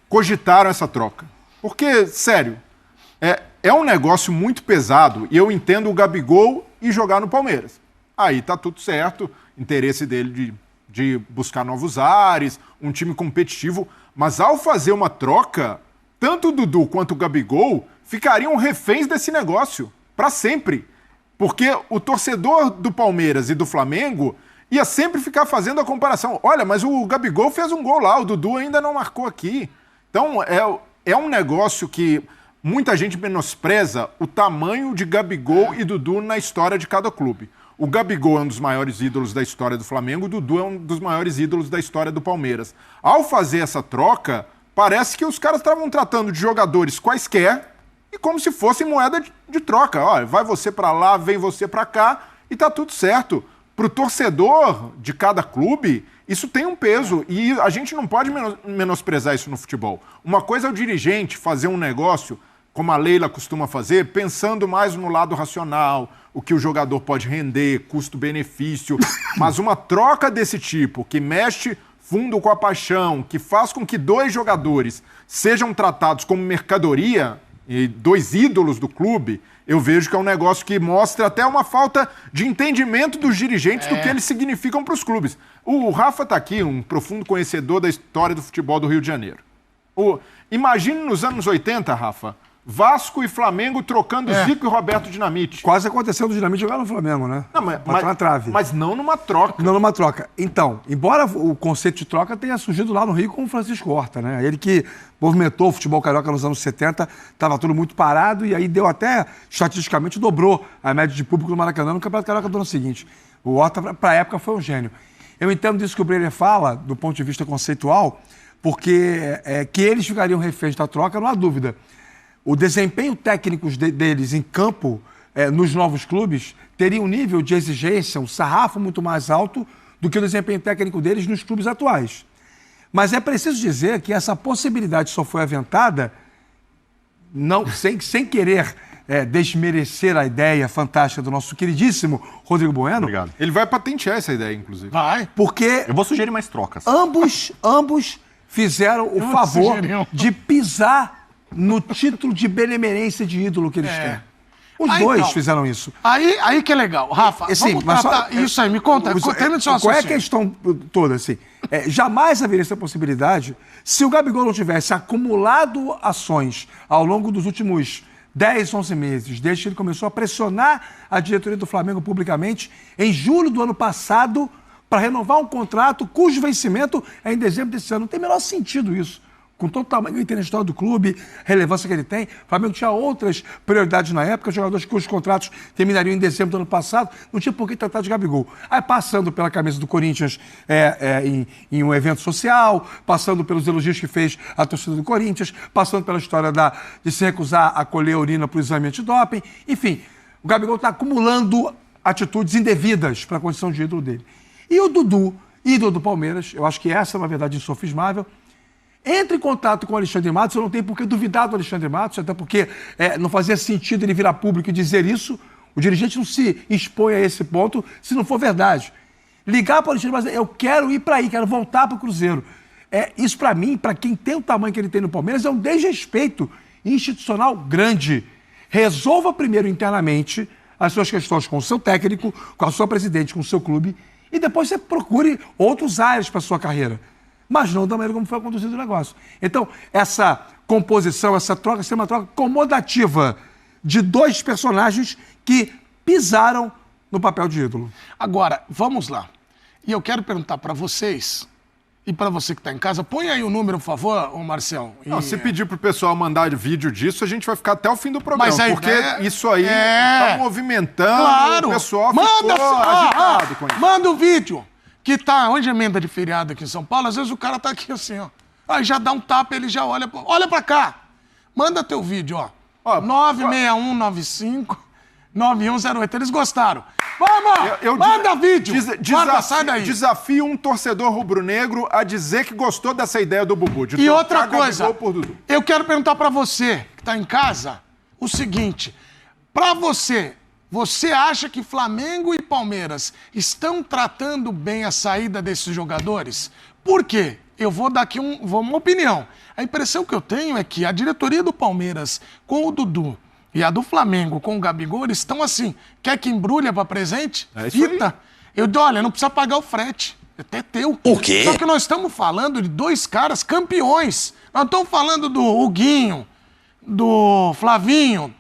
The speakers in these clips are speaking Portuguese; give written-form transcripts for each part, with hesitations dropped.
cogitaram essa troca. Porque, sério, é um negócio muito pesado e eu entendo o Gabigol ir jogar no Palmeiras. Aí tá tudo certo, interesse dele de buscar novos ares, um time competitivo, mas ao fazer uma troca, tanto o Dudu quanto o Gabigol ficariam reféns desse negócio, para sempre. Porque o torcedor do Palmeiras e do Flamengo ia sempre ficar fazendo a comparação. Olha, mas o Gabigol fez um gol lá, o Dudu ainda não marcou aqui. Então, é um negócio que muita gente menospreza o tamanho de Gabigol e Dudu na história de cada clube. O Gabigol é um dos maiores ídolos da história do Flamengo, o Dudu é um dos maiores ídolos da história do Palmeiras. Ao fazer essa troca, parece que os caras estavam tratando de jogadores quaisquer e como se fosse moeda de troca. Olha, vai você pra lá, vem você pra cá e tá tudo certo. Pro torcedor de cada clube, isso tem um peso e a gente não pode menosprezar isso no futebol. Uma coisa é o dirigente fazer um negócio, como a Leila costuma fazer, pensando mais no lado racional, o que o jogador pode render, custo-benefício. Mas uma troca desse tipo, que mexe fundo com a paixão, que faz com que dois jogadores sejam tratados como mercadoria, e dois ídolos do clube, eu vejo que é um negócio que mostra até uma falta de entendimento dos dirigentes do que eles significam para os clubes. O Rafa está aqui, um profundo conhecedor da história do futebol do Rio de Janeiro. Imagine nos anos 80, Rafa, Vasco e Flamengo trocando Zico e Roberto Dinamite. Quase aconteceu do Dinamite jogar no Flamengo, né? Não, na trave. Mas não numa troca. Não numa troca. Então, embora o conceito de troca tenha surgido lá no Rio com o Francisco Horta, né? Ele que movimentou o futebol carioca nos anos 70, estava tudo muito parado e aí deu até, estatisticamente, dobrou a média de público do Maracanã no Campeonato Carioca do ano seguinte. O Horta, para a época, foi um gênio. Eu entendo disso que o Breyer fala, do ponto de vista conceitual, porque que eles ficariam reféns da troca, não há dúvida. O desempenho técnico deles em campo, nos novos clubes, teria um nível de exigência, um sarrafo muito mais alto do que o desempenho técnico deles nos clubes atuais. Mas é preciso dizer que essa possibilidade só foi aventada, sem querer desmerecer a ideia fantástica do nosso queridíssimo Rodrigo Bueno. Obrigado. Ele vai patentear essa ideia, inclusive. Vai. Porque eu vou sugerir mais trocas. Ambos fizeram o favor de pisar no título de benemerência de ídolo que eles têm. Os dois fizeram isso. Aí que é legal. Rafa, vamos tratar isso aí. Me conta, termina de seu qual é a questão toda, assim? Jamais haveria essa possibilidade se o Gabigol não tivesse acumulado ações ao longo dos últimos 10, 11 meses, desde que ele começou a pressionar a diretoria do Flamengo publicamente, em julho do ano passado, para renovar um contrato cujo vencimento é em dezembro desse ano. Não tem o menor sentido isso. Com todo o tamanho que tem na história do clube, relevância que ele tem, o Flamengo tinha outras prioridades na época, jogadores cujos contratos terminariam em dezembro do ano passado, não tinha por que tratar de Gabigol. Aí passando pela camisa do Corinthians em um evento social, passando pelos elogios que fez a torcida do Corinthians, passando pela história de se recusar a colher urina para o exame antidoping, enfim, o Gabigol está acumulando atitudes indevidas para a condição de ídolo dele. E o Dudu, ídolo do Palmeiras, eu acho que essa é uma verdade insofismável, entra em contato com o Alexandre Matos, eu não tenho por que duvidar do Alexandre Matos, até porque não fazia sentido ele virar público e dizer isso. O dirigente não se expõe a esse ponto se não for verdade. Ligar para o Alexandre Matos, eu quero ir para aí, quero voltar para o Cruzeiro. Isso para mim, para quem tem o tamanho que ele tem no Palmeiras, é um desrespeito institucional grande. Resolva primeiro internamente as suas questões com o seu técnico, com a sua presidente, com o seu clube, e depois você procure outros áreas para a sua carreira. Mas não da maneira como foi conduzido o negócio. Então, essa composição, essa troca, seria uma troca comodativa de dois personagens que pisaram no papel de ídolo. Agora, vamos lá. E eu quero perguntar para vocês, e para você que está em casa, põe aí o número, por favor, Marcel. Não, se pedir pro pessoal mandar vídeo disso, a gente vai ficar até o fim do programa. Mas porque isso aí tá movimentando, o pessoal ficou agitado com isso. Manda o vídeo. Que tá, onde é emenda de feriado aqui em São Paulo, às vezes o cara tá aqui assim, ó. Aí já dá um tapa, ele já olha pra cá. Manda teu vídeo, ó. 96195-9108. Eles gostaram. Vamos! Manda vídeo! Sai daí. Desafio um torcedor rubro-negro a dizer que gostou dessa ideia do Bubu. E outra coisa, eu quero perguntar pra você, que tá em casa, o seguinte. Pra você acha que Flamengo e Palmeiras estão tratando bem a saída desses jogadores? Por quê? eu vou dar aqui uma opinião. A impressão que eu tenho é que a diretoria do Palmeiras com o Dudu e a do Flamengo com o Gabigol, eles estão assim, quer que embrulha para presente? Fita. Olha, não precisa pagar o frete. Até teu. O quê? Só que nós estamos falando de dois caras campeões. Nós estamos falando do Huguinho, do Flavinho.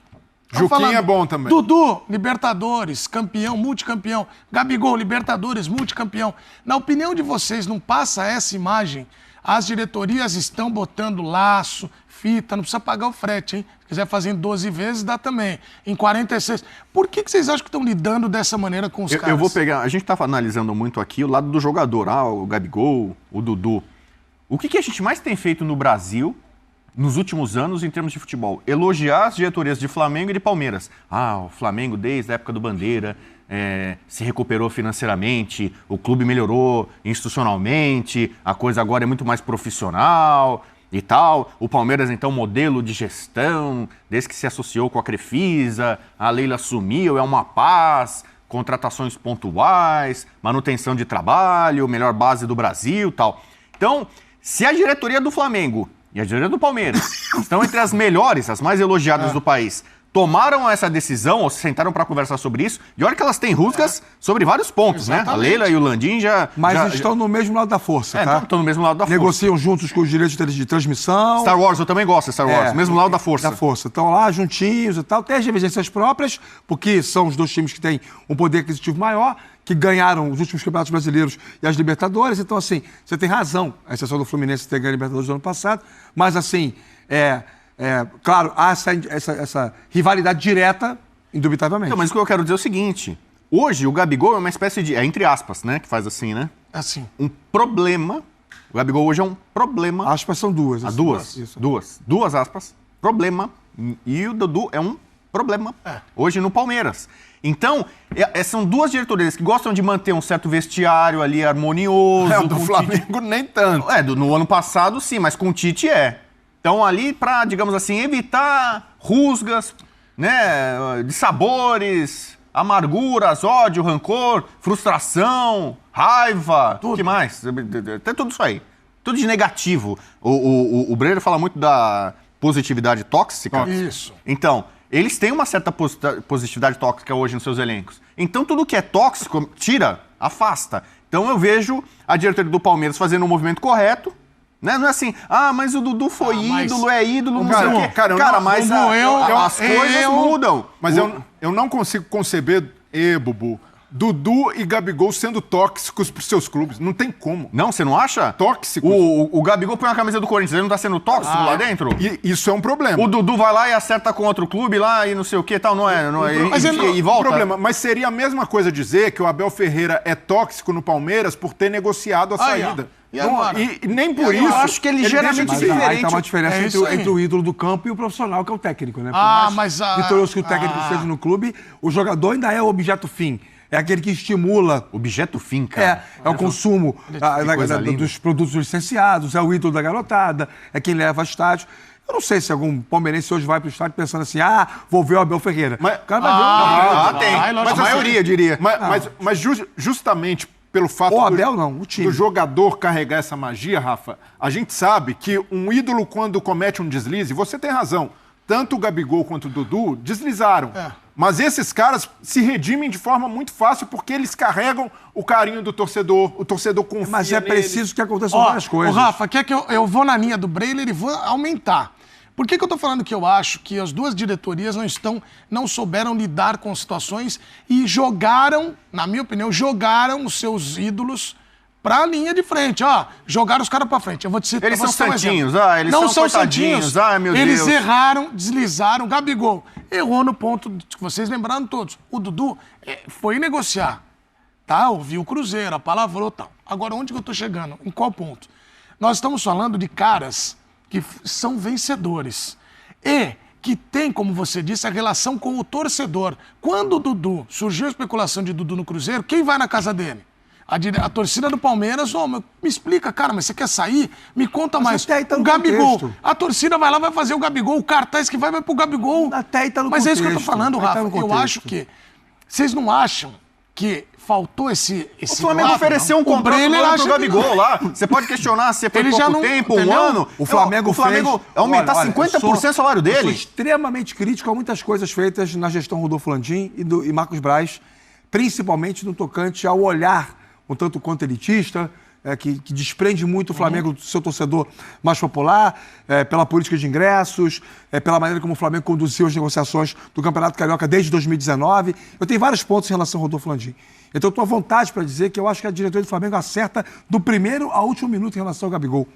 Juquinha é bom também. Dudu, Libertadores, campeão, multicampeão. Gabigol, Libertadores, multicampeão. Na opinião de vocês, não passa essa imagem? As diretorias estão botando laço, fita, não precisa pagar o frete, hein? Se quiser fazer em 12 vezes, dá também. Em 46. Por que vocês acham que estão lidando dessa maneira com os caras? Eu vou pegar... A gente está analisando muito aqui o lado do jogador. O Gabigol, o Dudu. O que a gente mais tem feito no Brasil nos últimos anos em termos de futebol? Elogiar as diretorias de Flamengo e de Palmeiras. O Flamengo, desde a época do Bandeira, se recuperou financeiramente, o clube melhorou institucionalmente, a coisa agora é muito mais profissional e tal. O Palmeiras, então, modelo de gestão, desde que se associou com a Crefisa, a Leila assumiu, é uma paz, contratações pontuais, manutenção de trabalho, melhor base do Brasil e tal. Então, se a diretoria do Flamengo e a diretoria do Palmeiras estão entre as melhores, as mais elogiadas do país, tomaram essa decisão, ou se sentaram para conversar sobre isso, e olha que elas têm rusgas sobre vários pontos, né? A Leila e o Landim Mas estão no mesmo lado da força, tá? Estão no mesmo lado da força. Negociam juntos com os direitos de transmissão. Star Wars, eu também gosto de Star Wars, mesmo lado da força. Da força. Estão lá juntinhos e tal. Tem as divergências próprias, porque são os dois times que têm um poder aquisitivo maior, que ganharam os últimos campeonatos brasileiros e as Libertadores. Então, assim, você tem razão, a exceção do Fluminense ter ganho a Libertadores do ano passado, mas, assim, claro, há essa rivalidade direta, indubitavelmente. Então, mas o que eu quero dizer é o seguinte, hoje o Gabigol é uma espécie de, entre aspas, né, que faz assim, né? Assim. Um problema, o Gabigol hoje é um problema. Aspas são duas. Assim, duas aspas, problema, e o Dudu é um problema, hoje no Palmeiras. Então, são duas diretorias que gostam de manter um certo vestiário ali harmonioso. Do Flamengo nem tanto. No ano passado sim, mas com o Tite Então, ali para, digamos assim, evitar rusgas, né, de sabores, amarguras, ódio, rancor, frustração, raiva, o que mais? Tem tudo isso aí. Tudo de negativo. O Breyer fala muito da positividade tóxica. Isso. Então, eles têm uma certa positividade tóxica hoje nos seus elencos. Então, tudo que é tóxico, tira, afasta. Então, eu vejo a diretoria do Palmeiras fazendo o movimento correto. Né? Não é assim, mas o Dudu foi ídolo, é ídolo, não sei o quê. Cara, mas as coisas mudam. Mas eu não consigo conceber, Bubu, Dudu e Gabigol sendo tóxicos pros seus clubes. Não tem como. Não, você não acha? Tóxicos. O Gabigol põe a camisa do Corinthians, ele não tá sendo tóxico lá dentro? Isso é um problema. O Dudu vai lá e acerta com outro clube lá e não sei o que tal, não é? E volta. Problema. Mas seria a mesma coisa dizer que o Abel Ferreira é tóxico no Palmeiras por ter negociado a saída. E nem por isso. Eu acho que ele geralmente mas diferente. Aí tá uma diferença entre o ídolo do campo e o profissional, que é o técnico, né? Vitorioso que o técnico seja no clube, o jogador ainda é o objeto fim. É aquele que estimula. Objeto fim, cara. É o consumo dos produtos licenciados, é o ídolo da garotada, é quem leva a estádio. Eu não sei se algum palmeirense hoje vai pro estádio pensando assim, vou ver o Abel Ferreira. Mas, o cara vai ver. Tem. Mas a maioria, diria. Mas justamente pelo fato o time. do jogador carregar essa magia, Rafa, a gente sabe que um ídolo, quando comete um deslize, você tem razão, tanto o Gabigol quanto o Dudu deslizaram. Mas esses caras se redimem de forma muito fácil porque eles carregam o carinho do torcedor, o torcedor confia Mas é preciso que aconteçam várias coisas. Rafa, quer que eu vou na linha do Breyer e vou aumentar. Por que eu tô falando que eu acho que as duas diretorias não souberam lidar com situações e jogaram, na minha opinião, os seus ídolos pra linha de frente, jogaram os caras pra frente. Eu vou te citar. Eles são santinhos, eles não são santinhos. Meu Deus. Eles erraram, deslizaram. Gabigol errou no ponto que vocês lembraram todos. O Dudu foi negociar, tá? Ouviu o Cruzeiro, apalavrou e tal. Agora, onde que eu tô chegando? Em qual ponto? Nós estamos falando de caras que são vencedores e que tem, como você disse, a relação com o torcedor. Quando o Dudu, surgiu a especulação de Dudu no Cruzeiro, quem vai na casa dele? A torcida do Palmeiras, me explica, cara, mas você quer sair? Me conta mais. Tá o Gabigol, a torcida vai lá, vai fazer o Gabigol, o cartaz que vai pro Gabigol. Até aí tá no mas contexto. é isso que eu tô falando, Rafa. Eu acho que... Vocês não acham que faltou esse O Flamengo lado, ofereceu um o contrato Brenner pro acha que Gabigol lá. Você pode questionar se foi Ele pouco já não- tempo, um entendeu? ano. O Flamengo fez aumentar Olha, 50% o salário Eu sou dele. extremamente crítico a muitas coisas feitas na gestão Rodolfo Landim e Marcos Braz, principalmente no tocante ao olhar um tanto quanto elitista, que desprende muito o Flamengo do seu torcedor mais popular, pela política de ingressos, pela maneira como o Flamengo conduziu as negociações do Campeonato Carioca desde 2019. Eu tenho vários pontos em relação ao Rodolfo Landim. Então eu estou à vontade para dizer que eu acho que a diretoria do Flamengo acerta do primeiro ao último minuto em relação ao Gabigol.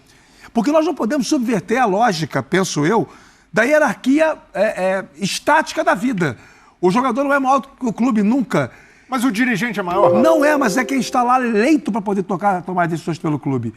Porque nós não podemos subverter a lógica, penso eu, da hierarquia estática da vida. O jogador não é maior que o clube nunca. Mas o dirigente é maior? Não é, mas é quem está lá eleito para poder tomar decisões pelo clube.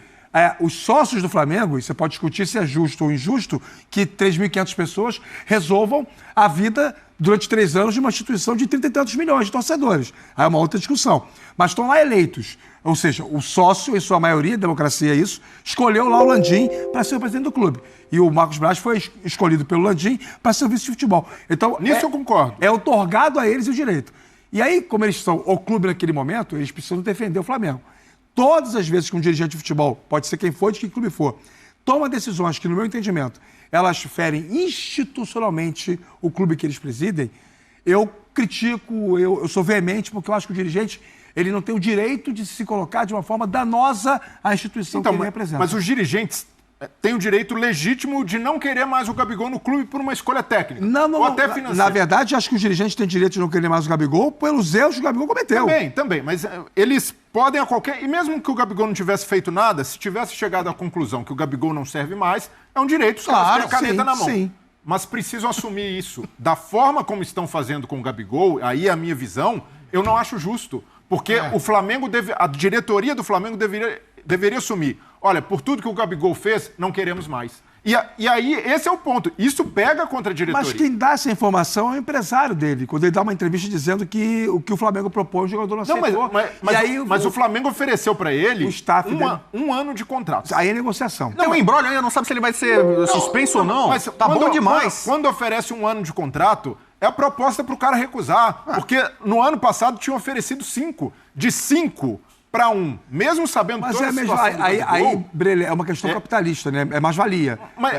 Os sócios do Flamengo, e você pode discutir se é justo ou injusto, que 3.500 pessoas resolvam a vida durante 3 anos de uma instituição de 30 e tantos milhões de torcedores. Aí é uma outra discussão. Mas estão lá eleitos. Ou seja, o sócio, em sua maioria, democracia é isso, escolheu lá o Landim para ser o presidente do clube. E o Marcos Braz foi escolhido pelo Landim para ser o vice de futebol. Então, Nisso eu concordo. É otorgado a eles o direito. E aí, como eles são o clube naquele momento, eles precisam defender o Flamengo. Todas as vezes que um dirigente de futebol, pode ser quem for, de que clube for, toma decisões que, no meu entendimento, elas ferem institucionalmente o clube que eles presidem, eu critico, eu sou veemente, porque eu acho que o dirigente ele não tem o direito de se colocar de uma forma danosa à instituição que ele representa. Mas os dirigentes têm o direito legítimo de não querer mais o Gabigol no clube por uma escolha técnica. Ou até financeira. Na verdade, acho que os dirigentes têm direito de não querer mais o Gabigol pelos erros que o Gabigol cometeu. Também. Mas eles podem a qualquer... E mesmo que o Gabigol não tivesse feito nada, se tivesse chegado à conclusão que o Gabigol não serve mais, é um direito, os caras têm a caneta na mão. Sim. Mas precisam assumir isso. Da forma como estão fazendo com o Gabigol, aí é a minha visão, eu não acho justo. Porque o Flamengo a diretoria do Flamengo deveria assumir. Olha, por tudo que o Gabigol fez, não queremos mais. E aí, esse é o ponto. Isso pega contra a diretoria. Mas quem dá essa informação é o empresário dele, quando ele dá uma entrevista dizendo que o que o Flamengo propõe, o jogador não aceitou. Mas o Flamengo ofereceu para ele o staff um ano de contrato. Aí é negociação. Não, o embrólio ainda não sabe se ele vai ser suspenso ou não. Mas tá bom demais. Quando oferece um ano de contrato, é a proposta para o cara recusar. Porque no ano passado tinham oferecido 5. De 5 para 1. Mesmo sabendo toda a situação do aí, Brelé, é uma questão capitalista, né? É mais-valia.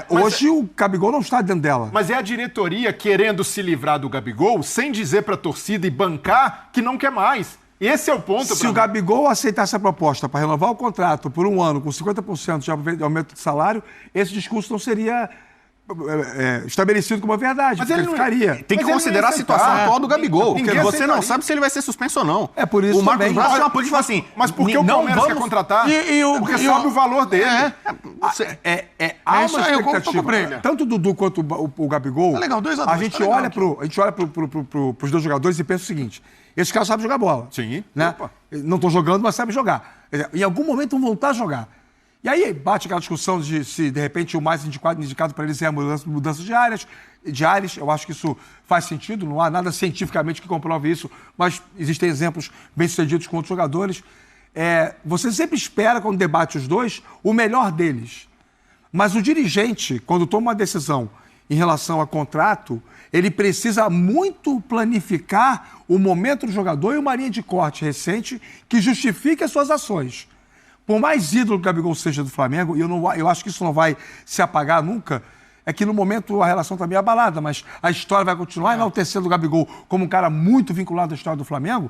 Hoje o Gabigol não está dentro dela. Mas é a diretoria querendo se livrar do Gabigol sem dizer para a torcida e bancar que não quer mais. Esse é o ponto. Se o Gabigol aceitasse a proposta para renovar o contrato por 1 ano com 50% de aumento de salário, esse discurso não seria estabelecido como uma verdade. Mas ele ficaria. Tem que considerar a situação atual do Gabigol. Porque você não sabe se ele vai ser suspenso ou não. É por isso o Marcos também. Braz tem uma política assim. Mas por que o Palmeiras quer contratar? Porque sabe o valor dele. Há uma expectativa. Tanto o Dudu quanto o Gabigol. Legal, 2 a 2. A gente olha pros dois jogadores e pensa o seguinte: esses caras sabem jogar bola. Sim. Né? Não estão jogando, mas sabem jogar. Em algum momento vão voltar a jogar. E aí bate aquela discussão de se, de repente, o mais indicado para eles é a mudança de áreas. Eu acho que isso faz sentido, não há nada cientificamente que comprove isso, mas existem exemplos bem-sucedidos com outros jogadores. Você sempre espera, quando debate os dois, o melhor deles. Mas o dirigente, quando toma uma decisão em relação a contrato, ele precisa muito planificar o momento do jogador e uma linha de corte recente que justifique as suas ações. Por mais ídolo que o Gabigol seja do Flamengo, e eu acho que isso não vai se apagar nunca, é que no momento a relação está meio abalada, mas a história vai continuar enaltecendo o Gabigol como um cara muito vinculado à história do Flamengo.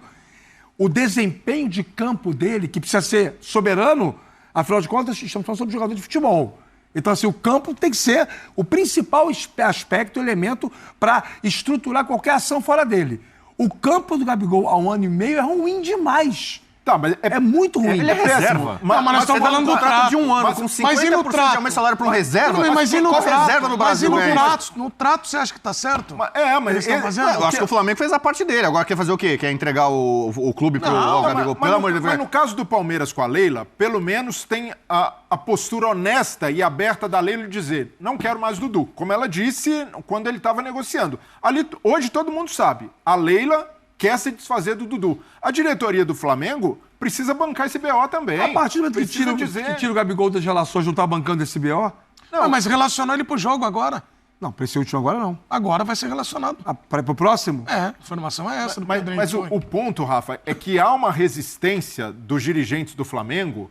O desempenho de campo dele, que precisa ser soberano, afinal de contas, estamos falando sobre jogador de futebol. Então, assim, o campo tem que ser o principal aspecto, elemento para estruturar qualquer ação fora dele. O campo do Gabigol há 1 ano e meio é ruim demais. Tá, mas é muito ruim. Ele é reserva. Mas nós estamos falando do trato de 1 ano, com 50% de aumento de salário para um reserva. Mas e no qual trato? reserva no Brasil? No trato você acha que está certo? Mas eu acho que o Flamengo fez a parte dele. Agora quer fazer o quê? Quer entregar o clube para o Gabigol? Pelo amor de Deus. Mas no caso do Palmeiras com a Leila, pelo menos tem a postura honesta e aberta da Leila de dizer: não quero mais Dudu. Como ela disse quando ele estava negociando. Ali, hoje todo mundo sabe, a Leila quer se desfazer do Dudu. A diretoria do Flamengo precisa bancar esse BO também. A partir do momento que tira o Gabigol das relações, não está bancando esse BO? Não, mas relacionou ele pro jogo agora. Não, para esse último agora não. Agora vai ser relacionado. Para o próximo? A informação é essa. Mas o ponto, Rafa, é que há uma resistência dos dirigentes do Flamengo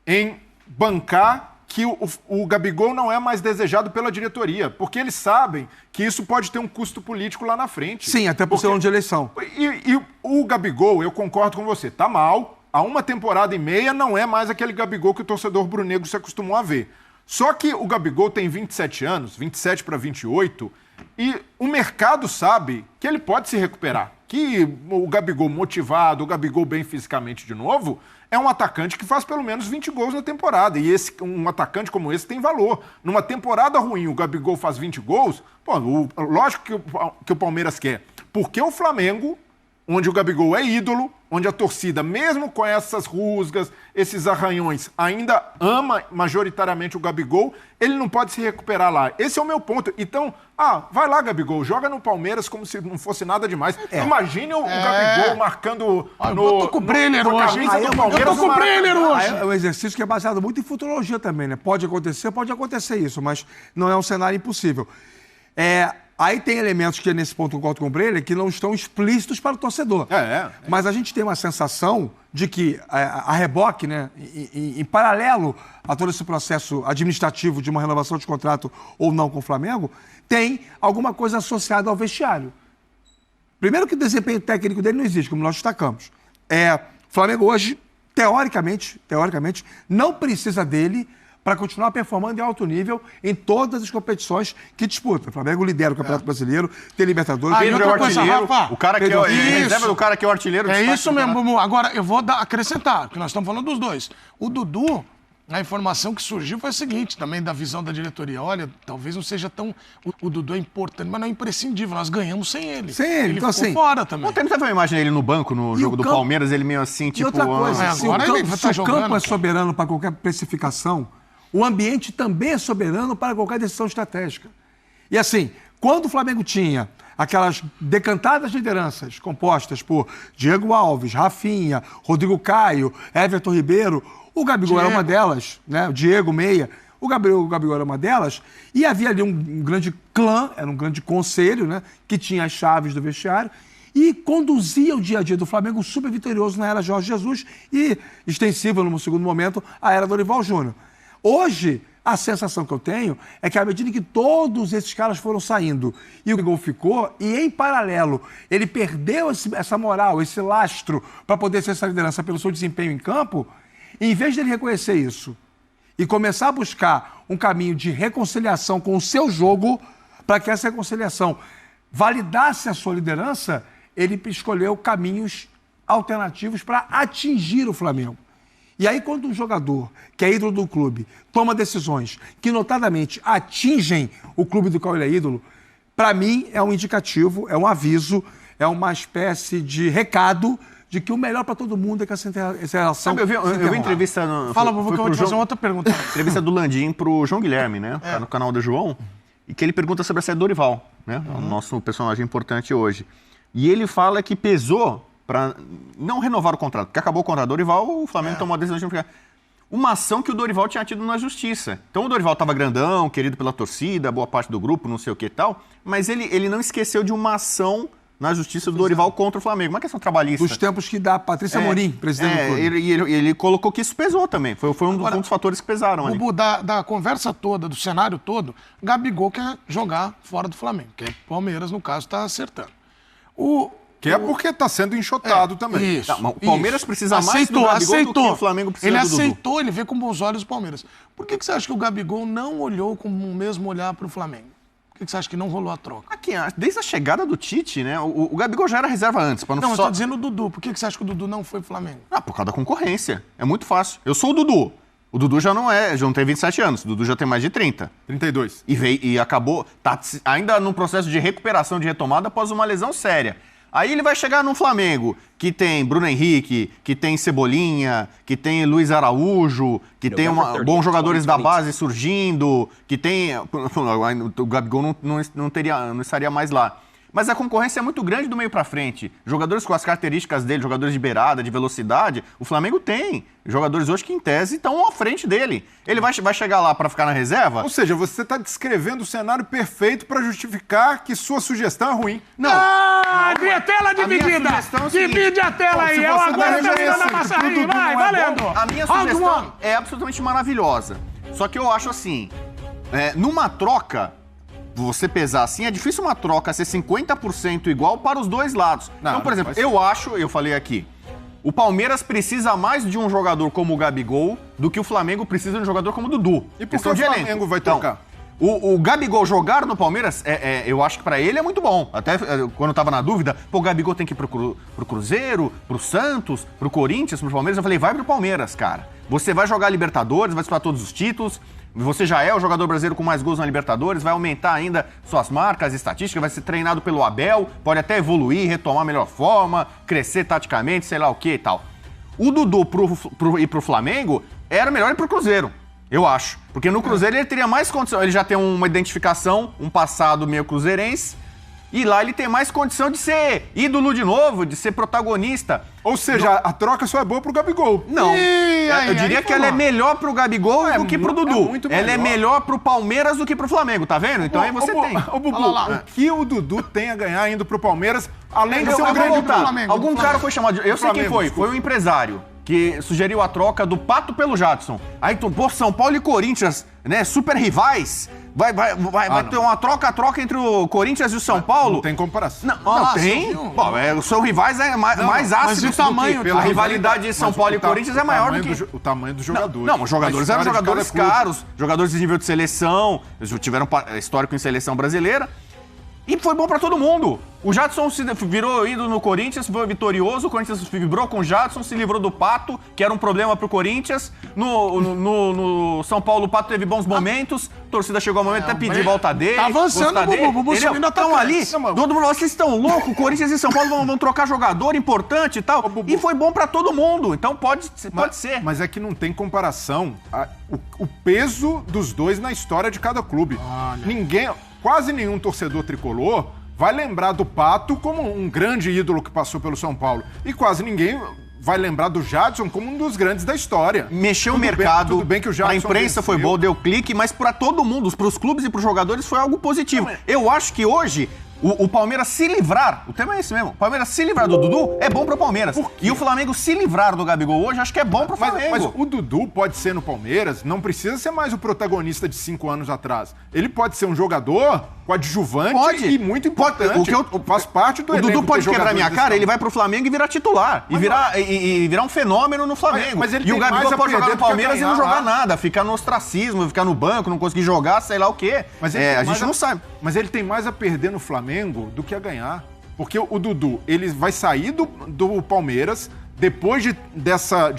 em bancar que o Gabigol não é mais desejado pela diretoria, porque eles sabem que isso pode ter um custo político lá na frente. Sim, até por ser um ano de eleição. E o Gabigol, eu concordo com você, tá mal. Há uma temporada e meia não é mais aquele Gabigol que o torcedor rubro-negro se acostumou a ver. Só que o Gabigol tem 27 anos, 27 para 28, e o mercado sabe que ele pode se recuperar. Que o Gabigol motivado, o Gabigol bem fisicamente de novo, é um atacante que faz pelo menos 20 gols na temporada. E um atacante como esse tem valor. Numa temporada ruim, o Gabigol faz 20 gols, lógico que o Palmeiras quer. Porque o Flamengo, onde o Gabigol é ídolo, onde a torcida, mesmo com essas rusgas, esses arranhões, ainda ama majoritariamente o Gabigol, ele não pode se recuperar lá. Esse é o meu ponto. Então, vai lá, Gabigol, joga no Palmeiras como se não fosse nada demais. Imagine o Gabigol marcando eu tô com o Brenner hoje. Eu tô com o Brenner hoje. É um exercício que é baseado muito em futurologia também, né? Pode acontecer isso, mas não é um cenário impossível. Aí tem elementos que, nesse ponto, eu concordo com o Brenner, que não estão explícitos para o torcedor. Mas a gente tem uma sensação de que a reboque, né, em paralelo a todo esse processo administrativo de uma renovação de contrato ou não com o Flamengo, tem alguma coisa associada ao vestiário. Primeiro que o desempenho técnico dele não existe, como nós destacamos. O Flamengo hoje, teoricamente, não precisa dele para continuar performando em alto nível em todas as competições que disputa. O Flamengo lidera o Campeonato Brasileiro, tem Libertadores... Pedro é o artilheiro, o cara que é reserva do cara que é o artilheiro... É isso mesmo, Agora, eu vou acrescentar, porque nós estamos falando dos dois. O Dudu, a informação que surgiu foi a seguinte, também da visão da diretoria. Olha, talvez não seja tão... O Dudu é importante, mas não é imprescindível. Nós ganhamos sem ele. Ele então, ficou fora também. Ontem não teve uma imagem dele no banco, no jogo do Palmeiras, ele meio assim, tipo... E outra coisa, se o campo é pô. soberano para qualquer precificação, o ambiente também é soberano para qualquer decisão estratégica. E assim, quando o Flamengo tinha aquelas decantadas lideranças compostas por Diego Alves, Rafinha, Rodrigo Caio, Everton Ribeiro, o Gabigol era uma delas, né? O Diego Meia, o Gabigol era uma delas, e havia ali um grande clã, era um grande conselho, né? Que tinha as chaves do vestiário, e conduzia o dia a dia do Flamengo super vitorioso na era Jorge Jesus e extensiva, no segundo momento, a era Dorival Júnior. Hoje, a sensação que eu tenho é que à medida que todos esses caras foram saindo e o Gabigol ficou, e em paralelo ele perdeu essa moral, esse lastro para poder ser essa liderança pelo seu desempenho em campo, em vez de ele reconhecer isso e começar a buscar um caminho de reconciliação com o seu jogo, para que essa reconciliação validasse a sua liderança, ele escolheu caminhos alternativos para atingir o Flamengo. E aí, quando um jogador, que é ídolo do clube, toma decisões que notadamente atingem o clube do qual ele é ídolo, para mim é um indicativo, é um aviso, é uma espécie de recado de que o melhor para todo mundo é que essa relação... Eu vi entrevista... Fala, vovô, que eu vou te fazer uma outra pergunta. Entrevista do Landim pro João Guilherme, né? Tá no canal do João. E que ele pergunta sobre a saída do Dorival, né? O nosso personagem importante hoje. E ele fala que pesou para não renovar o contrato, porque acabou o contrato do Dorival, o Flamengo tomou a decisão de não ficar. Uma ação que o Dorival tinha tido na justiça. Então o Dorival estava grandão, querido pela torcida, boa parte do grupo, não sei o que e tal, mas ele não esqueceu de uma ação na justiça do Dorival contra o Flamengo, uma questão trabalhista. Dos tempos que da Patrícia Amorim, presidente do clube. Ele colocou que isso pesou também, foi um dos fatores que pesaram ali. Bubu, da conversa toda, do cenário todo, Gabigol quer jogar fora do Flamengo, que é Palmeiras, no caso, está acertando. Que é porque está sendo enxotado também. Isso. O Palmeiras precisa mais do Gabigol do que o Flamengo precisa do Dudu. Ele aceitou, ele vê com bons olhos o Palmeiras. Por que você acha que o Gabigol não olhou com o mesmo olhar para o Flamengo? Por que você acha que não rolou a troca? Aqui, desde a chegada do Tite, né? O Gabigol já era reserva antes. Pra não, eu tô dizendo o Dudu. Por que você acha que o Dudu não foi pro Flamengo? Por causa da concorrência. É muito fácil. Eu sou o Dudu. O Dudu já não tem 27 anos. O Dudu já tem mais de 30. 32. E acabou, tá ainda num processo de recuperação, de retomada após uma lesão séria. Aí ele vai chegar no Flamengo, que tem Bruno Henrique, que tem Cebolinha, que tem Luiz Araújo, que tem bons jogadores da base surgindo, que tem... O Gabigol não estaria mais lá. mas a concorrência é muito grande do meio pra frente. Jogadores com as características dele, jogadores de beirada, de velocidade, o Flamengo tem. Jogadores hoje que, em tese, estão à frente dele. Ele vai chegar lá pra ficar na reserva? Ou seja, você está descrevendo o cenário perfeito para justificar que sua sugestão é ruim. Não! Minha tela dividida! Divide a tela aí! Eu agora tô virando a massa aí! Vai, valendo! A minha sugestão é absolutamente maravilhosa. Só que eu acho assim, numa troca, você pesar assim, é difícil uma troca ser 50% igual para os dois lados. Então, por exemplo, eu falei aqui, o Palmeiras precisa mais de um jogador como o Gabigol do que o Flamengo precisa de um jogador como o Dudu. E por que o Flamengo vai trocar? O Gabigol jogar no Palmeiras, eu acho que pra ele é muito bom. Até quando eu tava na dúvida, o Gabigol tem que ir pro Cruzeiro, pro Santos, pro Corinthians, pro Palmeiras. Eu falei, vai pro Palmeiras, cara. Você vai jogar Libertadores, vai disputar todos os títulos. Você já é o jogador brasileiro com mais gols na Libertadores, vai aumentar ainda suas marcas, estatísticas, vai ser treinado pelo Abel, pode até evoluir, retomar a melhor forma, crescer taticamente, sei lá o que e tal. O Dudu ir pro Flamengo, era melhor ir pro Cruzeiro. Eu acho. Porque no Cruzeiro ele teria mais condição. Ele já tem uma identificação, um passado meio cruzeirense. E lá ele tem mais condição de ser ídolo de novo, de ser protagonista. Ou seja, a troca só é boa pro Gabigol. Não. Eu diria que ela é melhor pro Gabigol do que pro Dudu. Ela é melhor pro Palmeiras do que pro Flamengo, tá vendo? Então aí você tem. Ô, Bubu, o que o Dudu tem a ganhar indo pro Palmeiras, além de ser um grande Flamengo? Algum cara foi chamado de... Eu sei quem foi. Foi um empresário que sugeriu a troca do Pato pelo Jadson. Aí, pô, São Paulo e Corinthians, né, super rivais, vai ter uma troca entre o Corinthians e o São Paulo. Não tem comparação. Não tem. Pô, são rivais mais ácidos do que a rivalidade de São Paulo e Corinthians é maior do que... O tamanho dos jogadores. Não, os jogadores eram jogadores caros, jogadores de nível de seleção, eles tiveram histórico em seleção brasileira. E foi bom pra todo mundo. O Jadson virou ídolo no Corinthians, foi vitorioso. O Corinthians vibrou com o Jadson, se livrou do Pato, que era um problema pro Corinthians. No São Paulo, o Pato teve bons momentos. A torcida chegou ao momento até pedir volta dele. Tá avançando, o Bubu subindo estão ali. Todo mundo, vocês estão loucos. O Corinthians e São Paulo vão trocar jogador importante e tal. E foi bom pra todo mundo. Então pode ser. Mas é que não tem comparação o peso dos dois na história de cada clube. Quase nenhum torcedor tricolor vai lembrar do Pato como um grande ídolo que passou pelo São Paulo. E quase ninguém vai lembrar do Jadson como um dos grandes da história. Mexeu o mercado, tudo bem que o Jadson a imprensa foi boa, deu clique, mas para todo mundo, para os clubes e para os jogadores foi algo positivo. Eu acho que hoje... O Palmeiras se livrar, o tema é esse mesmo, o Palmeiras se livrar do Dudu é bom pro Palmeiras. E o Flamengo se livrar do Gabigol hoje, acho que é bom pro Flamengo. Mas o Dudu pode ser no Palmeiras, não precisa ser mais o protagonista de 5 anos atrás. Ele pode ser um jogador coadjuvante e muito importante. Faz parte do elenco. O Dudu pode quebrar minha cara, ele vai pro Flamengo e virar titular. E virar um fenômeno no Flamengo. Mas ele e o Gabigol pode jogar no Palmeiras e não jogar nada, ficar no ostracismo, ficar no banco, não conseguir jogar, sei lá o quê. Mas a gente não sabe. Mas ele tem mais a perder no Flamengo do que a ganhar. Porque o Dudu, ele vai sair do Palmeiras depois de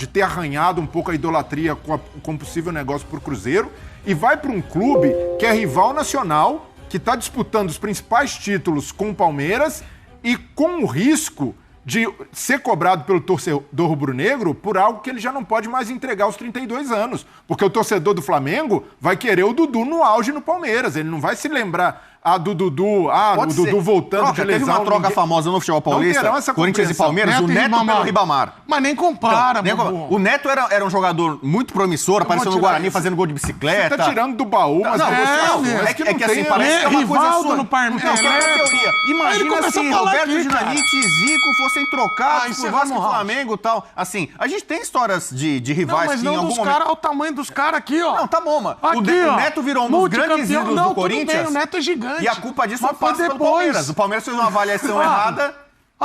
ter arranhado um pouco a idolatria com possível negócio pro Cruzeiro e vai para um clube que é rival nacional, que está disputando os principais títulos com o Palmeiras e com o risco de ser cobrado pelo torcedor rubro-negro por algo que ele já não pode mais entregar aos 32 anos. Porque o torcedor do Flamengo vai querer o Dudu no auge no Palmeiras. Ele não vai se lembrar do Dudu, o Dudu voltando de lesão. Teve uma troca famosa no futebol paulista, Corinthians e Palmeiras, o Neto pelo Ribamar. Mas nem compara, O Neto era um jogador muito promissor, apareceu no Guarani fazendo gol de bicicleta. Você tá tirando do baú, mas é que assim, parece que é uma coisa sua. No Palmeiras. Não, teoria. Imagina se Roberto Dinamite e Zico fossem trocados por Vasco e Flamengo e tal. Assim, a gente tem histórias de rivais que em algum momento... Olha o tamanho dos caras aqui, ó. Não, tá bom, mano. O Neto virou um dos grandes ídolos do Corinthians. O Neto é gigante. E a culpa disso não passa pelo Palmeiras. O Palmeiras fez uma avaliação errada,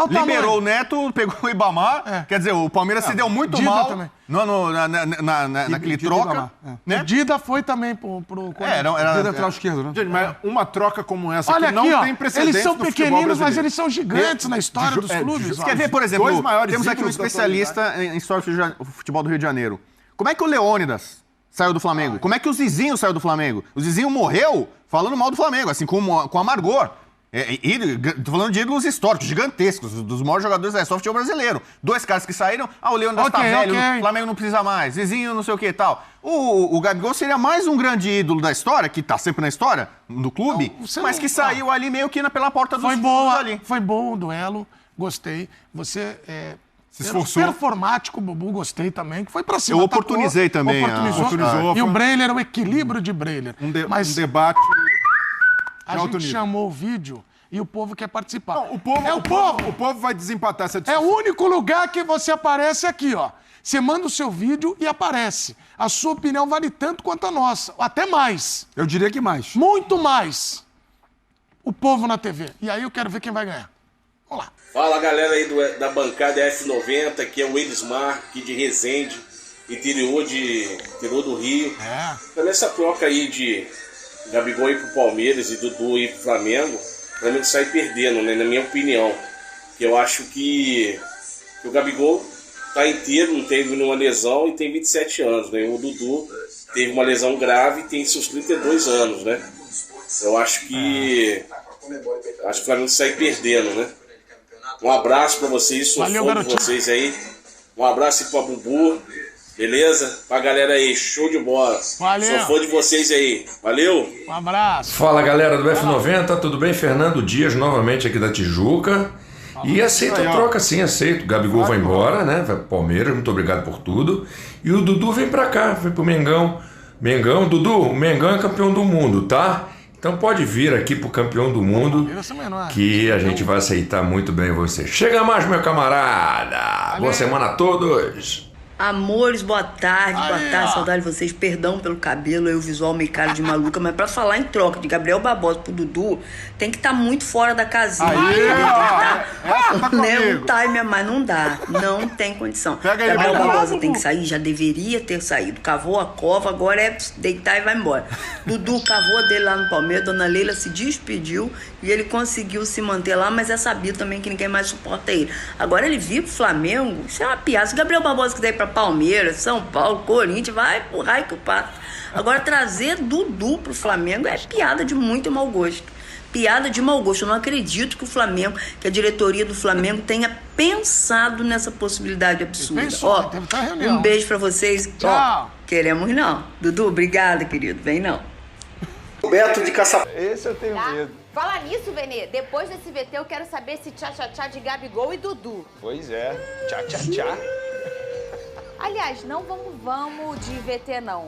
liberou o Neto, pegou o Ribamar. Quer dizer, o Palmeiras se deu muito mal naquele troca. O Dida foi também pro Era lateral esquerdo, né? Mas uma troca como essa que não tem precedentes. Eles são pequeninos, mas eles são gigantes na história dos clubes. Você quer ver, por exemplo, temos aqui um especialista em história do futebol do Rio de Janeiro. Como é que o Leônidas saiu do Flamengo? Como é que o Zizinho saiu do Flamengo? O Zizinho morreu falando mal do Flamengo, assim, com amargor. Tô falando de ídolos históricos, gigantescos, dos maiores jogadores da história do futebol brasileiro. 2 caras que saíram, o Leandro tá velho, o Flamengo não precisa mais, Zizinho não sei o que e tal. O Gabigol seria mais um grande ídolo da história, que tá sempre na história, do clube, mas que saiu ali meio que pela porta dos fundos ali. Foi bom o duelo, gostei. Você se esforçou. Performático, Bubu, gostei também, que foi pra cima. Eu oportunizei também. Oportunizou. E o Breiler, o equilíbrio de Breiler. Um debate... A gente chamou o vídeo e o povo quer participar. Não, o povo vai desempatar essa discussão. É o único lugar que você aparece aqui, ó. Você manda o seu vídeo e aparece. A sua opinião vale tanto quanto a nossa. Até mais. Eu diria que mais. Muito mais. O povo na TV. E aí eu quero ver quem vai ganhar. Vamos lá. Fala, galera aí da bancada F90, que é o Elismar, aqui de Resende, interior do Rio. Então, nessa troca aí de Gabigol ir pro Palmeiras e Dudu ir pro Flamengo, o Flamengo sai perdendo, né, na minha opinião. Eu acho que o Gabigol tá inteiro, não teve nenhuma lesão e tem 27 anos, né? O Dudu teve uma lesão grave e tem seus 32 anos, né? Eu acho que o Flamengo sai perdendo, né? Um abraço pra vocês, sou fã de vocês aí. Um abraço aí pra Bubu. Beleza? Pra galera aí, show de bola. Valeu. Sou fã de vocês aí. Valeu. Um abraço. Fala, galera do F90, tudo bem? Fernando Dias, novamente aqui da Tijuca. E aceito a troca, sim, aceito. O Gabigol vai embora, né? Vai pro Palmeiras, muito obrigado por tudo. E o Dudu vem pra cá, vem pro Mengão. Dudu, o Mengão é campeão do mundo, tá? Então pode vir aqui pro campeão do mundo, que a gente vai aceitar muito bem você. Chega mais, meu camarada! Boa semana a todos! Amores, boa tarde, saudade de vocês, perdão pelo cabelo, o visual meio cara de maluca, mas pra falar em troca de Gabriel Barbosa pro Dudu, tem que estar muito fora da casinha, um time, mas não dá, não tem condição. Gabriel Barbosa tem que sair, já deveria ter saído, cavou a cova, agora é deitar e vai embora. Dudu cavou dele lá no Palmeiras, Dona Leila se despediu e ele conseguiu se manter lá, mas é sabido também que ninguém mais suporta ele. Agora ele vir pro Flamengo, isso é uma piada. Se o Gabriel Barbosa quiser ir pra Palmeiras, São Paulo, Corinthians, vai pro raio que o pato. Agora trazer Dudu pro Flamengo é piada de muito mau gosto. Piada de mau gosto. Eu não acredito que o Flamengo, que a diretoria do Flamengo tenha pensado nessa possibilidade absurda. Pensou, um beijo pra vocês. Tchau. Queremos não. Dudu, obrigada, querido. Vem não. Roberto de Caçapava. Esse eu tenho medo. Fala nisso, Venê. Depois desse VT, eu quero saber se tchá-tchá-tchá de Gabigol e Dudu. Pois é. Tchá-tchá-tchá. Aliás, não vamos de VT, não.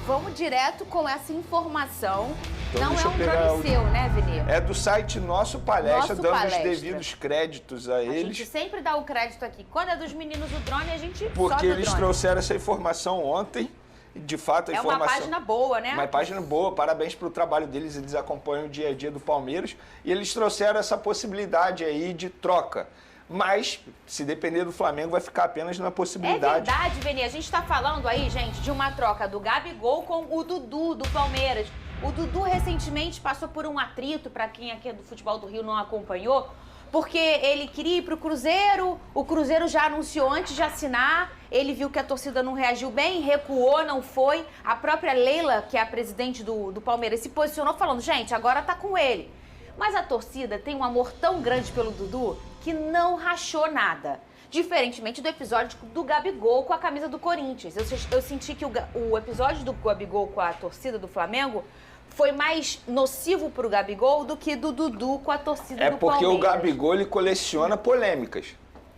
Vamos direto com essa informação. Então, não é um drone seu, né, Venê? É do site Nosso Palestra, Nosso dando Palestra. os devidos créditos a eles. A gente sempre dá o crédito aqui. Quando é dos meninos do drone, a gente porque sobe o eles drone. trouxeram essa informação ontem. De fato, a informação... É uma página boa, né? Uma página boa, parabéns pelo trabalho deles, eles acompanham o dia a dia do Palmeiras e eles trouxeram essa possibilidade aí de troca. Mas, se depender do Flamengo, vai ficar apenas na possibilidade. É verdade, Venê. A gente tá falando aí, gente, de uma troca do Gabigol com o Dudu, do Palmeiras. O Dudu recentemente passou por um atrito, pra quem aqui é do futebol do Rio não acompanhou, porque ele queria ir pro Cruzeiro, o Cruzeiro já anunciou antes de assinar, ele viu que a torcida não reagiu bem, recuou, não foi. A própria Leila, que é a presidente do Palmeiras, se posicionou falando, gente, agora tá com ele. Mas a torcida tem um amor tão grande pelo Dudu que não rachou nada. Diferentemente do episódio do Gabigol com a camisa do Corinthians. Eu senti que o episódio do Gabigol com a torcida do Flamengo foi mais nocivo pro Gabigol do que do Dudu com a torcida do Palmeiras. É porque o Gabigol, ele coleciona polêmicas.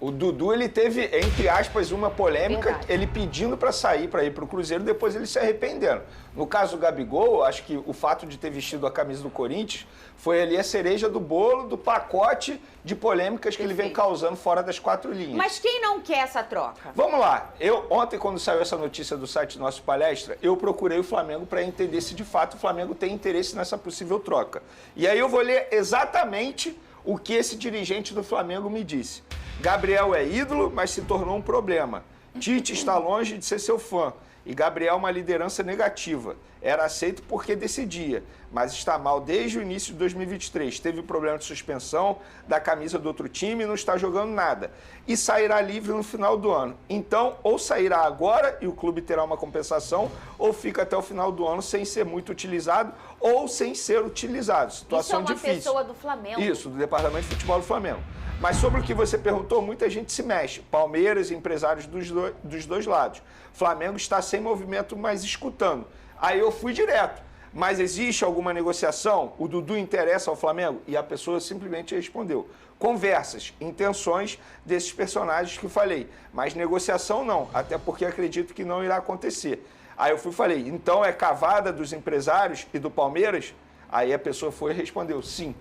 O Dudu, ele teve, entre aspas, uma polêmica, Verdade. ele pedindo para sair, para ir para o Cruzeiro, depois ele se arrependendo. No caso do Gabigol, acho que o fato de ter vestido a camisa do Corinthians foi ali a cereja do bolo, do pacote de polêmicas que ele vem causando fora das 4 linhas. Mas quem não quer essa troca? Vamos lá. Ontem, quando saiu essa notícia do site Nosso Palestra, eu procurei o Flamengo para entender se de fato o Flamengo tem interesse nessa possível troca. E aí eu vou ler exatamente o que esse dirigente do Flamengo me disse. Gabriel é ídolo, mas se tornou um problema. Tite está longe de ser seu fã. E Gabriel é uma liderança negativa. era aceito porque decidia, mas está mal desde o início de 2023. Teve problema de suspensão da camisa do outro time e não está jogando nada. E sairá livre no final do ano. Então, ou sairá agora e o clube terá uma compensação, ou fica até o final do ano sem ser muito utilizado ou sem ser utilizado. Situação difícil. Isso é uma pessoa do Flamengo. Isso, do Departamento de Futebol do Flamengo. Mas sobre o que você perguntou, muita gente se mexe. Palmeiras, empresários dos dois lados. Flamengo está sem movimento, mas escutando. Aí eu fui direto. Mas existe alguma negociação? O Dudu interessa ao Flamengo? E a pessoa simplesmente respondeu. Conversas, intenções desses personagens que eu falei. Mas negociação não, até porque acredito que não irá acontecer. Aí eu falei, então é cavada dos empresários e do Palmeiras? Aí a pessoa foi e respondeu, sim.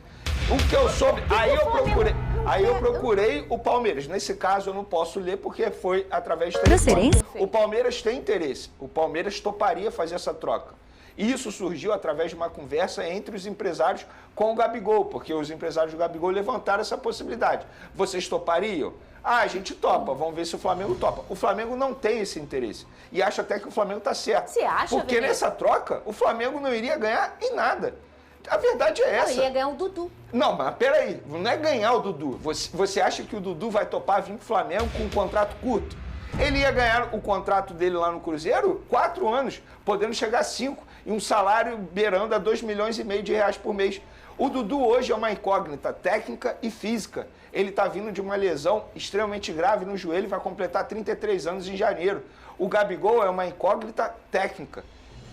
O que eu soube, aí eu procurei o Palmeiras. Nesse caso eu não posso ler porque foi através de telefone. O Palmeiras tem interesse. O Palmeiras toparia fazer essa troca. Isso surgiu através de uma conversa entre os empresários com o Gabigol, porque os empresários do Gabigol levantaram essa possibilidade. Vocês topariam? Ah, a gente topa, vamos ver se o Flamengo topa. O Flamengo não tem esse interesse. E acha até que o Flamengo está certo. Você acha, porque Veneza? Nessa troca, o Flamengo não iria ganhar em nada. A verdade é essa. Ele ia ganhar o Dudu. Não, mas peraí, não é ganhar o Dudu. Você acha que o Dudu vai topar vir pro Flamengo com um contrato curto? Ele ia ganhar o contrato dele lá no Cruzeiro 4 anos, podendo chegar a 5, e um salário beirando a 2,5 milhões de reais por mês. O Dudu hoje é uma incógnita técnica e física. Ele está vindo de uma lesão extremamente grave no joelho e vai completar 33 anos em janeiro. O Gabigol é uma incógnita técnica.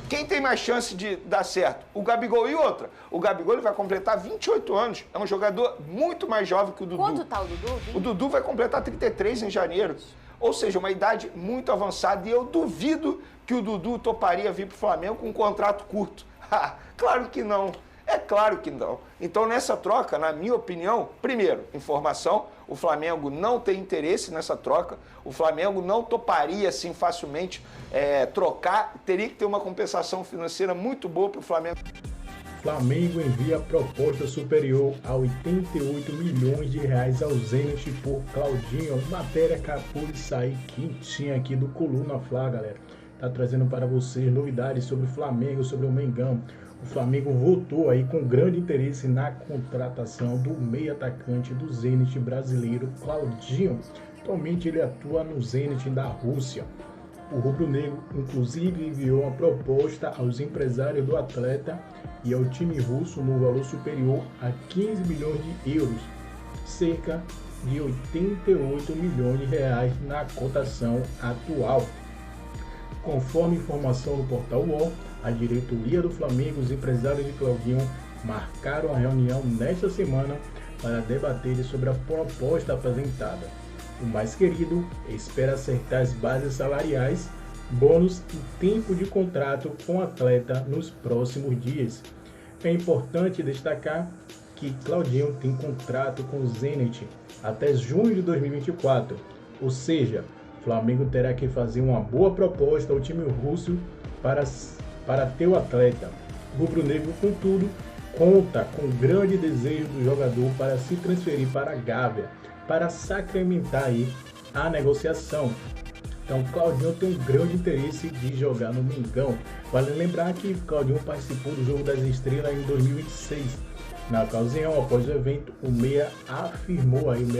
Quem tem mais chance de dar certo? O Gabigol e outra. O Gabigol ele vai completar 28 anos. É um jogador muito mais jovem que o Dudu. Quanto tá o Dudu? 20? O Dudu vai completar 33 em janeiro. Ou seja, uma idade muito avançada. E eu duvido que o Dudu toparia vir para o Flamengo com um contrato curto. Claro que não. É claro que não. Então, nessa troca, na minha opinião, primeiro, informação, o Flamengo não tem interesse nessa troca, o Flamengo não toparia assim facilmente trocar, teria que ter uma compensação financeira muito boa para o Flamengo. Flamengo envia proposta superior a 88 milhões de reais ao Zenit por Claudinho. Matéria acabou de sair quentinha aqui do Coluna Fla, galera. Tá trazendo para vocês novidades sobre o Flamengo, sobre o Mengão. O Flamengo voltou aí com grande interesse na contratação do meio atacante do Zenit brasileiro, Claudinho. Atualmente ele atua no Zenit da Rússia. O rubro-negro, inclusive, enviou uma proposta aos empresários do atleta e ao time russo no valor superior a 15 milhões de euros, cerca de 88 milhões de reais na cotação atual. Conforme informação do portal UOL, a diretoria do Flamengo e os empresários de Claudinho marcaram a reunião nesta semana para debater sobre a proposta apresentada. O mais querido espera acertar as bases salariais, bônus e tempo de contrato com o atleta nos próximos dias. É importante destacar que Claudinho tem contrato com o Zenit até junho de 2024, ou seja, o Flamengo terá que fazer uma boa proposta ao time russo para ter o atleta. O rubro-negro, contudo, conta com o grande desejo do jogador para se transferir para a Gávea, para sacramentar aí a negociação. Então, Claudinho tem um grande interesse de jogar no Mengão. Vale lembrar que Claudinho participou do Jogo das Estrelas em 2026. Na ocasião, após o evento, o meia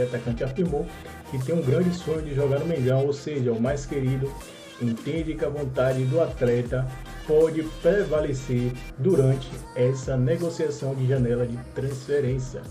atacante afirmou que tem um grande sonho de jogar no Mengão, ou seja, o mais querido entende que a vontade do atleta pode prevalecer durante essa negociação de janela de transferência.